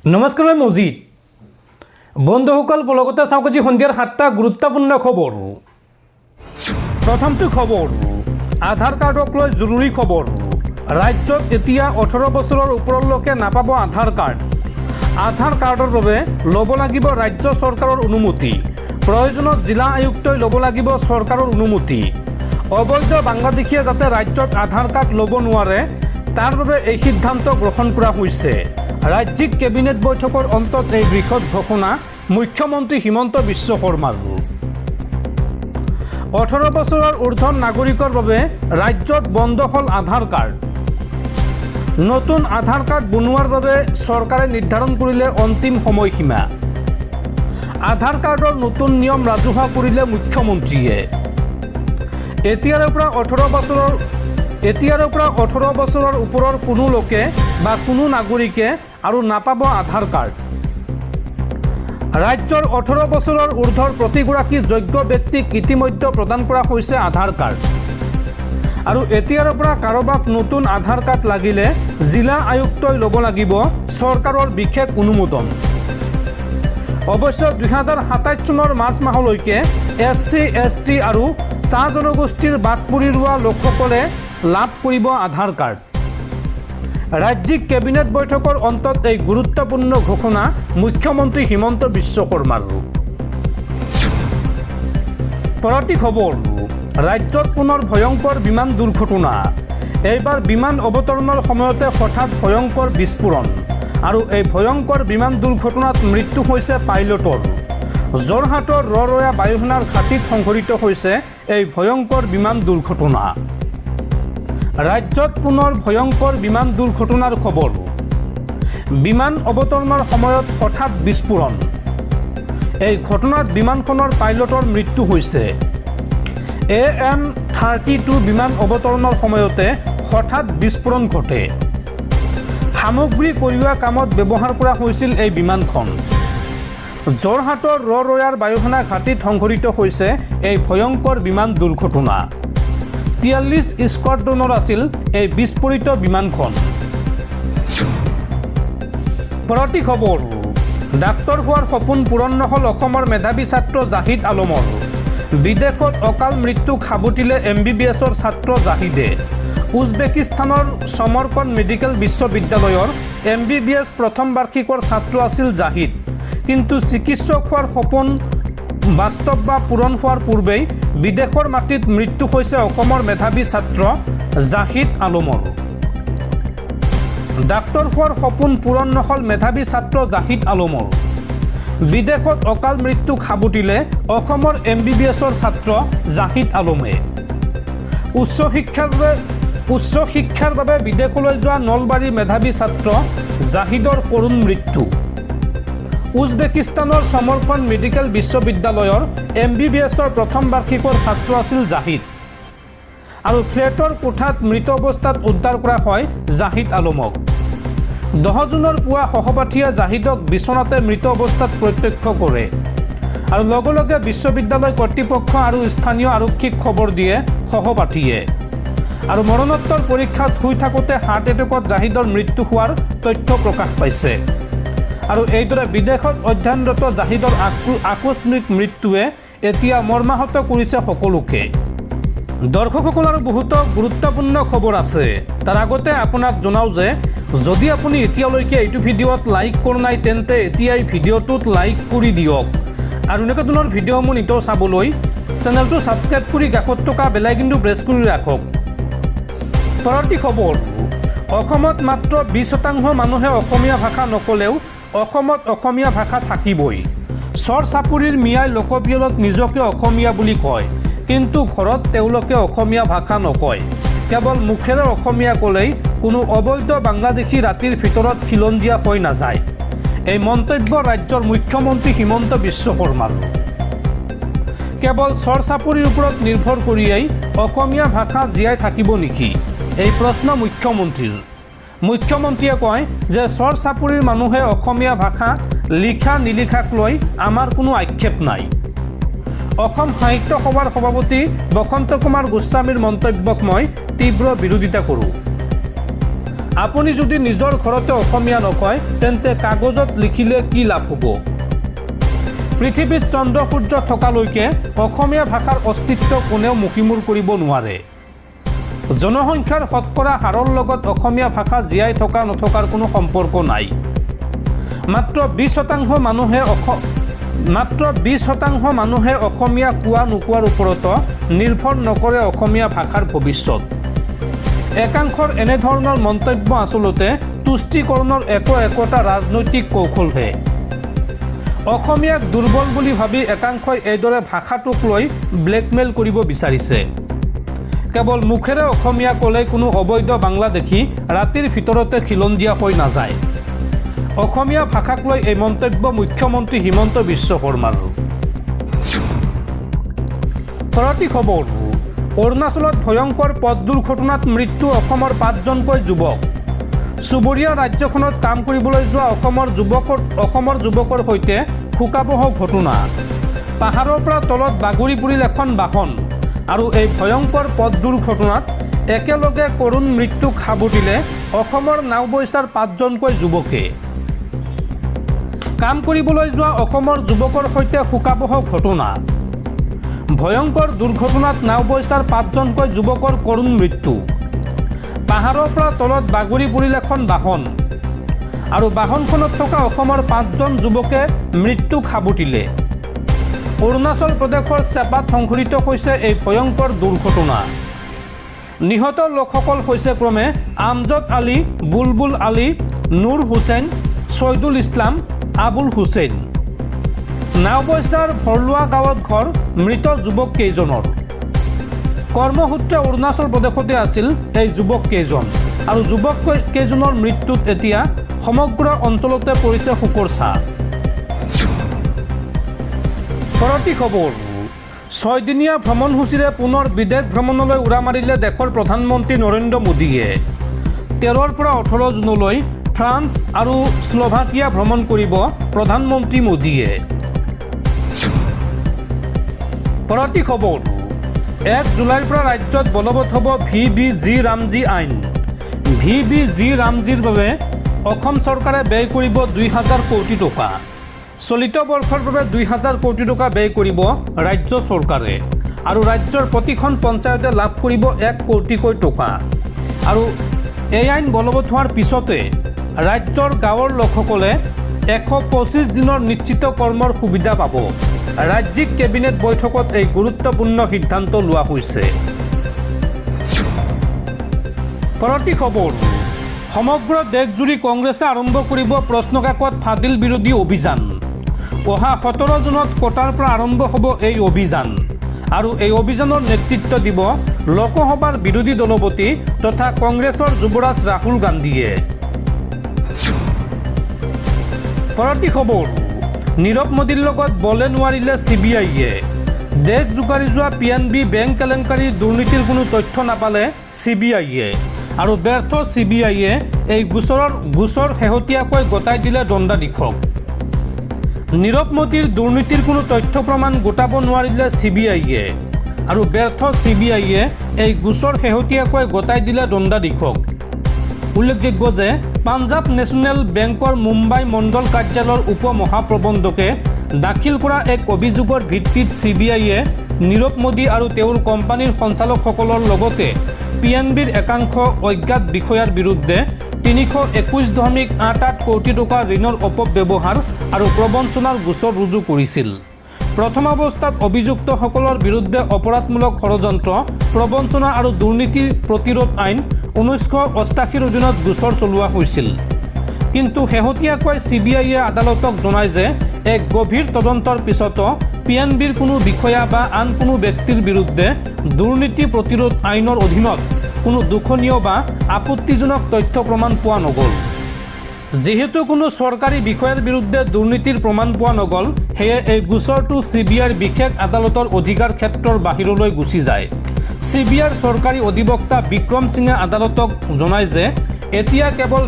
নমস্কাৰ, মই মজিদ। বন্ধুসকল, পলকতে চাওক আজি সন্ধিয়াৰ 7টা গুৰুত্বপূৰ্ণ খবৰ। প্ৰথমটো খবৰ, আধাৰ কাৰ্ডক লৈ জৰুৰী খবৰ। ৰাজ্যত এতিয়া 18 বছৰৰ ওপৰৰ লোকে নাপাব আধাৰ কাৰ্ড। আধাৰ কাৰ্ডৰ বাবে ল'ব লাগিব ৰাজ্য চৰকাৰৰ অনুমতি। প্ৰয়োজনত জিলা আয়ুক্তই ল'ব লাগিব চৰকাৰৰ অনুমতি। অবৈধ বাংলাদেশীয়ে যাতে ৰাজ্যত আধাৰ কাৰ্ড ল'ব নোৱাৰে, তাৰ বাবে এই সিদ্ধান্ত গ্ৰহণ কৰা হৈছে। ৰাজ্যিক কেবিনেট বৈঠকৰ অন্তত এই বৃহৎ ঘোষণা মুখ্যমন্ত্ৰী হিমন্ত বিশ্ব শৰ্মাৰ। 18 বছৰৰ ঊৰ্ধ্বৰ নাগৰিকৰ বাবে ৰাজ্যত বন্ধ হ'ল আধাৰ কাৰ্ড। নতুন আধাৰ কাৰ্ড বনোৱাৰ বাবে চৰকাৰে নিৰ্ধাৰণ কৰিলে অন্তিম সময়সীমা। আধাৰ কাৰ্ডৰ নতুন নিয়ম ৰাজহুৱা কৰিলে মুখ্যমন্ত্ৰীয়ে। এতিয়াৰে পৰা 18 বছৰৰ ওপৰৰ কোনো লোকে বা কোনো নাগৰিকে আৰু নাপাব আধাৰ কাৰ্ড। ৰাজ্যৰ 18 বছৰৰ ঊৰ্ধ্বৰ প্ৰতিগৰাকী যোগ্য ব্যক্তিক ইতিমধ্যে প্ৰদান কৰা হৈছে আধাৰ কাৰ্ড। আৰু এতিয়াৰে পৰা কাৰোবাক নতুন আধাৰ কাৰ্ড লাগিলে জিলা আয়ুক্তই ল'ব লাগিব চৰকাৰৰ বিশেষ অনুমোদন। অৱশ্যে 2027 চনৰ মাৰ্চ মাহলৈকে SC, ST আৰু চাহ জনগোষ্ঠীৰ বাদ পৰি ৰোৱা লোকসকলে লাভ কৰিব আধাৰ কাৰ্ড। ৰাজ্যিক কেবিনেট বৈঠকৰ অন্তত এই গুৰুত্বপূৰ্ণ ঘোষণা মুখ্যমন্ত্ৰী হিমন্ত বিশ্ব শৰ্মাৰ। পৰৱৰ্তী খবৰ, ৰাজ্যত পুনৰ ভয়ংকৰ বিমান দুৰ্ঘটনা। এইবাৰ বিমান অৱতৰণৰ সময়তে হঠাৎ ভয়ংকৰ বিস্ফোৰণ আৰু এই ভয়ংকৰ বিমান দুৰ্ঘটনাত মৃত্যু হৈছে পাইলটৰ। যোৰহাটৰ ৰৰৈয়া বায়ুসেনাৰ ঘাটিত সংঘটিত হৈছে এই ভয়ংকৰ বিমান দুৰ্ঘটনা। ৰাজ্যত পুনৰ ভয়ংকৰ বিমান দুৰ্ঘটনাৰ খবৰ। বিমান অৱতৰণৰ সময়ত হঠাৎ বিস্ফোৰণ। এই ঘটনাত বিমানখনৰ পাইলটৰ মৃত্যু হৈছে। AN-32 বিমান অৱতৰণৰ সময়তে হঠাৎ বিস্ফোৰণ ঘটে। সামগ্ৰী কঢ়িওৱা কামত ব্যৱহাৰ কৰা হৈছিল এই বিমানখন। যোৰহাটৰ ৰৰৈয়াৰ বায়ুসেনা ঘাটিত সংঘটিত হৈছে এই ভয়ংকৰ বিমান দুৰ্ঘটনা। 43 স্কোৱাড্ৰনৰ আছিল এই বিস্ফোৰিত বিমানখন। পৰৱৰ্তী খবৰ, ডাক্তৰ হোৱাৰ সপোন পূৰণ নহ'ল অসমৰ মেধাৱী ছাত্ৰ জাহিদ আলমৰ। বিদেশত অকাল মৃত্যুক সাবটিলে MBBSৰ ছাত্ৰ জাহিদে। উজবেকিস্তানৰ সমৰকন মেডিকেল বিশ্ববিদ্যালয়ৰ MBBS প্ৰথম বাৰ্ষিকৰ ছাত্ৰ আছিল জাহিদ। কিন্তু চিকিৎসক হোৱাৰ সপোন বাস্তৱ বা পূৰণ হোৱাৰ পূৰ্বেই বিদেশৰ মাটিত মৃত্যু হৈছে অসমৰ মেধাৱী ছাত্ৰ জাহিদ আলমৰ। ডাক্তৰ হোৱাৰ সপোন পূৰণ নহ'ল মেধাৱী ছাত্ৰ জাহিদ আলমৰ। বিদেশত অকাল মৃত্যুক সাবটিলে অসমৰ MBBSৰ ছাত্ৰ জাহিদ আলমে। উচ্চ শিক্ষাৰ বাবে বিদেশলৈ যোৱা নলবাৰীৰ মেধাৱী ছাত্ৰ জাহিদৰ কৰুণ মৃত্যু। উজবেকিস্তানৰ সমৰকন মেডিকেল বিশ্ববিদ্যালয়ৰ MBBSৰ প্ৰথম বাৰ্ষিকৰ ছাত্ৰ আছিল জাহিদ। আৰু ফ্লেটৰ কোঠাত মৃত অৱস্থাত উদ্ধাৰ কৰা হয় জাহিদ আলমক। 10 জুনৰ পুৱা সহপাঠীয়ে জাহিদক বিচনাতে মৃত অৱস্থাত প্ৰত্যক্ষ কৰে আৰু লগে লগে বিশ্ববিদ্যালয় কৰ্তৃপক্ষ আৰু স্থানীয় আৰক্ষীক খবৰ দিয়ে সহপাঠীয়ে। আৰু মৰণোত্তৰ পৰীক্ষাত শুই থাকোঁতে হাৰ্ট এটেকত জাহিদৰ মৃত্যু হোৱাৰ তথ্য প্ৰকাশ পাইছে। আৰু এইদৰে বিদেশত অধ্যয়নৰত জাহিদৰ আকস্মিক মৃত্যুৱে এতিয়া মৰ্মাহত কৰিছে সকলোকে। দৰ্শকসকল, আৰু বহুতো গুৰুত্বপূৰ্ণ খবৰ আছে। তাৰ আগতে আপোনাক জনাওঁ যে যদি আপুনি এতিয়ালৈকে এইটো ভিডিঅ'ত লাইক কৰা নাই, তেন্তে এতিয়াই ভিডিঅ'টোত লাইক কৰি দিয়ক। আৰু এনেকুৱা ধৰণৰ ভিডিঅ'সমূহ নিতৌ চাবলৈ চেনেলটো ছাবস্ক্ৰাইব কৰি কাষত থকা বেল আইকনটো প্ৰেছ কৰি ৰাখক। পৰৱৰ্তী খবৰ, অসমত মাত্ৰ 20% মানুহে অসমীয়া ভাষা নক'লেও অসমত অসমীয়া ভাষা থাকিবই। চৰ চাপৰিৰ মিয়াই লোকপিয়লত নিজকে অসমীয়া বুলি কয়, কিন্তু ঘৰত তেওঁলোকে অসমীয়া ভাষা নকয়। কেৱল মুখেৰে অসমীয়া ক'লেই কোনো অবৈধ বাংলাদেশী ৰাতিৰ ভিতৰত খিলঞ্জীয়া হৈ নাযায়। এই মন্তব্য ৰাজ্যৰ মুখ্যমন্ত্ৰী হিমন্ত বিশ্ব শৰ্মাৰ। কেৱল চৰ চাপৰিৰ ওপৰত নিৰ্ভৰ কৰিয়েই অসমীয়া ভাষা জীয়াই থাকিব নেকি, এই প্ৰশ্ন মুখ্যমন্ত্ৰীৰ। মুখ্যমন্ত্ৰীয়ে কয় যে চৰ চাপৰিৰ মানুহে অসমীয়া ভাষা লিখা নিলিখাক লৈ আমাৰ কোনো আক্ষেপ নাই। অসম সাহিত্য সভাৰ সভাপতি বসন্ত কুমাৰ গোস্বামীৰ মন্তব্যক মই তীব্ৰ বিৰোধিতা কৰোঁ। আপুনি যদি নিজৰ ঘৰতে অসমীয়া নকয় তেন্তে কাগজত লিখিলে কি লাভ হ'ব? পৃথিৱীত চন্দ্ৰ সূৰ্য থকালৈকে অসমীয়া ভাষাৰ অস্তিত্ব কোনেও মুখিমূৰ কৰিব নোৱাৰে। জনসংখ্যাৰ শতকৰা হাৰৰ লগত অসমীয়া ভাষা জীয়াই থকা নথকাৰ কোনো সম্পৰ্ক নাই। মাত্ৰ 20% মানুহে অসমীয়া কোৱা নোকোৱাৰ ওপৰত নিৰ্ভৰ নকৰে অসমীয়া ভাষাৰ ভৱিষ্যত। একাংশৰ এনেধৰণৰ মন্তব্য আচলতে তুষ্টিকৰণৰ একোটা ৰাজনৈতিক কৌশলহে। অসমীয়াক দুৰ্বল বুলি ভাবি একাংশই এইদৰে ভাষাটোক লৈ ব্লেকমেইল কৰিব বিচাৰিছে। কেৱল মুখেৰে অসমীয়া ক'লে কোনো অবৈধ বাংলাদেশী ৰাতিৰ ভিতৰতে খিলঞ্জীয়া হৈ নাযায়। অসমীয়া ভাষাক লৈ এই মন্তব্য মুখ্যমন্ত্ৰী হিমন্ত বিশ্ব শৰ্মাৰ। পৰৱৰ্তী খবৰ, অৰুণাচলত ভয়ংকৰ পথ দুৰ্ঘটনাত মৃত্যু অসমৰ 5জনকৈ যুৱক। চুবুৰীয়া ৰাজ্যখনত কাম কৰিবলৈ যোৱা অসমৰ যুৱকৰ সৈতে শোকাবহ ঘটনা। পাহাৰৰ পৰা তলত বাগৰি পৰিল এখন বাহন আৰু এই ভয়ংকৰ পথ দুৰ্ঘটনাত একেলগে কৰুণ মৃত্যুক সাবটিলে অসমৰ নাওবৈচাৰ 5জনকৈ যুৱকে। কাম কৰিবলৈ যোৱা অসমৰ যুৱকৰ সৈতে শোকাবহ ঘটনা। ভয়ংকৰ দুৰ্ঘটনাত নাওবৈচাৰ 5জনকৈ যুৱকৰ কৰুণ মৃত্যু। পাহাৰৰ পৰা তলত বাগৰি পৰিল এখন বাহন আৰু বাহনখনত থকা অসমৰ 5জন যুৱকে মৃত্যুক সাবটিলে। অৰুণাচল প্ৰদেশৰ চেপাত সংঘটিত হৈছে এই ভয়ংকৰ দুৰ্ঘটনা। নিহত লোকসকল হৈছে ক্ৰমে আমজদ আলী, বুলবুল আলী, নুৰ হুছেইন, ছয়দুল ইছলাম, আবুল হুছেইন। নাওবৈচাৰ ভৰলুৱা গাঁৱত ঘৰ মৃত যুৱক কেইজনৰ। কৰ্মসূত্ৰে অৰুণাচল প্ৰদেশতে আছিল এই যুৱক কেইজন আৰু যুৱক কেইজনৰ মৃত্যুত এতিয়া সমগ্ৰ অঞ্চলতে পৰিছে শোকৰ ছাঁ। পৰৱৰ্তী খবৰ, 6দিনীয়া ভ্ৰমণসূচীৰে পুনৰ বিদেশ ভ্ৰমণলৈ উৰা মাৰিলে দেশৰ প্ৰধানমন্ত্ৰী নৰেন্দ্ৰ মোদীয়ে। 13ৰ পৰা 18 জুনলৈ ফ্ৰান্স আৰু স্লোভাকিয়া ভ্ৰমণ কৰিব প্ৰধানমন্ত্ৰী মোদীয়ে। পৰৱৰ্তী খবৰ, 1 জুলাইৰ পৰা ৰাজ্যত বলবৎ হ'ব VBG ৰামজী আইন। VBG ৰামজীৰ বাবে অসম চৰকাৰে ব্যয় কৰিব 2000 কোটি টকা। চলিত বৰ্ষৰ বাবে 2000 কোটি টকা ব্যয় কৰিব ৰাজ্য চৰকাৰে আৰু ৰাজ্যৰ প্ৰতিখন পঞ্চায়তে লাভ কৰিব 1 কোটিকৈ টকা। আৰু এই আইন বলবৎ হোৱাৰ পিছতে ৰাজ্যৰ গাঁৱৰ লোকসকলে 125 দিনৰ নিশ্চিত কৰ্মৰ সুবিধা পাব। ৰাজ্যিক কেবিনেট বৈঠকত এই গুৰুত্বপূৰ্ণ সিদ্ধান্ত লোৱা হৈছে। পৰৱৰ্তী খবৰ, সমগ্ৰ দেশজুৰি কংগ্ৰেছে আৰম্ভ কৰিব প্ৰশ্নকাকত ফাদিল বিৰোধী অভিযান। অহা 17 জুনত কোটাৰ পৰা আৰম্ভ হ'ব এই অভিযান আৰু এই অভিযানৰ নেতৃত্ব দিব লোকসভাৰ বিৰোধী দলপতি তথা কংগ্ৰেছৰ যুৱৰাজ ৰাহুল গান্ধীয়ে। পৰৱৰ্তী খবৰ, নীৰৱ মোদীৰ লগত বলে নোৱাৰিলে CBIয়ে। দেশ জোকাৰি যোৱা PNB বেংক কেলেংকাৰীৰ দুৰ্নীতিৰ কোনো তথ্য নাপালে CBIয়ে আৰু ব্যৰ্থ CBIয়ে এই গোচৰ শেহতীয়াকৈ গতাই দিলে দণ্ডাধীশক। নীৰৱ মোদীৰ দুৰ্নীতিৰ কোনো তথ্য প্ৰমাণ গোটাব নোৱাৰিলে CBIয়ে আৰু ব্যৰ্থ CBIয়ে এই গোচৰ শেহতীয়াকৈ গতাই দিলে দণ্ডাধীশক। উল্লেখযোগ্য যে পাঞ্জাৱ নেশ্যনেল বেংকৰ মুম্বাই মণ্ডল কাৰ্যালয়ৰ উপ মহাপ্ৰবন্ধকে দাখিল কৰা এক অভিযোগৰ ভিত্তিত CBIয়ে নীৰৱ মোদী আৰু তেওঁৰ কোম্পানীৰ সঞ্চালকসকলৰ লগতে PNBৰ একাংশ অজ্ঞাত বিষয়াৰ বিৰুদ্ধে 321.88 কোটি টকা ঋণৰ অপব্যৱহাৰ আৰু প্ৰবঞ্চনাৰ গোচৰ ৰুজু কৰিছিল। প্ৰথম অৱস্থাত অভিযুক্তসকলৰ বিৰুদ্ধে অপৰাধমূলক ষড়যন্ত্ৰ, প্ৰবঞ্চনা আৰু দুৰ্নীতি প্ৰতিৰোধ আইন 1988 অধীনত গোচৰ চলোৱা হৈছিল। কিন্তু শেহতীয়াকৈ CBIয়ে আদালতক জনায় যে এক গভীৰ তদন্তৰ পিছতো PNBৰ কোনো বিষয়া বা আন কোনো ব্যক্তিৰ বিৰুদ্ধে দুৰ্নীতি প্ৰতিৰোধ আইনৰ অধীনত কোনো দুখনীয় বা আপত্তিজনক তথ্য প্ৰমাণ পোৱা নগ'ল। যেহেতু কোনো চৰকাৰী বিষয়াৰ বিৰুদ্ধে দুৰ্নীতিৰ প্ৰমাণ পোৱা নগ'ল, সেয়ে এই গোচৰটো CBIৰ বিশেষ আদালতৰ অধিকাৰ ক্ষেত্ৰৰ বাহিৰলৈ গুচি যায়। CBIৰ চৰকাৰী অধিবক্তা বিক্ৰম সিঙে আদালতক জনায় যে এতিয়া কেৱল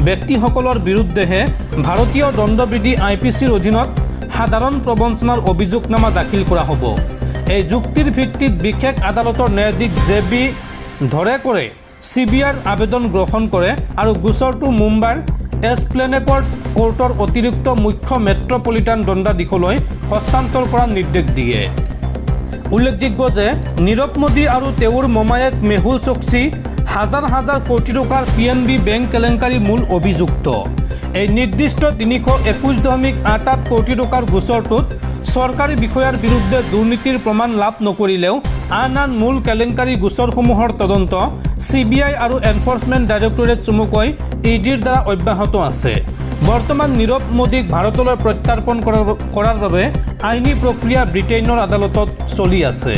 ব্যক্তিসকলৰ বিৰুদ্ধেহে ভাৰতীয় দণ্ডবিধি IPCৰ অধীনত সাধাৰণ প্ৰবঞ্চনাৰ অভিযোগনামা দাখিল কৰা হ'ব। এই যুক্তিৰ ভিত্তিত বিশেষ আদালতৰ ন্যায়াধীশ JB ধৰেকৰে CBIৰ আবেদন গ্ৰহণ কৰে আৰু গোচৰটো মুম্বাইৰ এছপ্লেনেড কোৰ্টৰ অতিৰিক্ত মুখ্য মেট্ৰপলিটান দণ্ডাধীশলৈ হস্তান্তৰ কৰাৰ নিৰ্দেশ দিয়ে। উল্লেখযোগ্য যে নীৰৱ মোদী আৰু তেওঁৰ মমায়েক মেহুল চোকচি হাজাৰ হাজাৰ কোটি টকাৰ PNB বেংক কেলেংকাৰী মূল অভিযুক্ত। এই নিৰ্দিষ্ট 321.88 কোটি টকাৰ গোচৰটোত চৰকাৰী বিষয়াৰ বিৰুদ্ধে দুৰ্নীতিৰ প্ৰমাণ লাভ নকৰিলেও আন মূল কেলেংকাৰী গোচৰসমূহৰ তদন্ত CBI আৰু এনফৰ্চমেণ্ট ডাইৰেক্টৰেট চমুকৈ EDৰ দ্বাৰা অব্যাহত আছে। বৰ্তমান নীৰৱ মোদীক ভাৰতলৈ প্ৰত্যাৰ্পণ কৰাৰ বাবে আইনী প্ৰক্ৰিয়া ব্ৰিটেইনৰ আদালতত চলি আছে।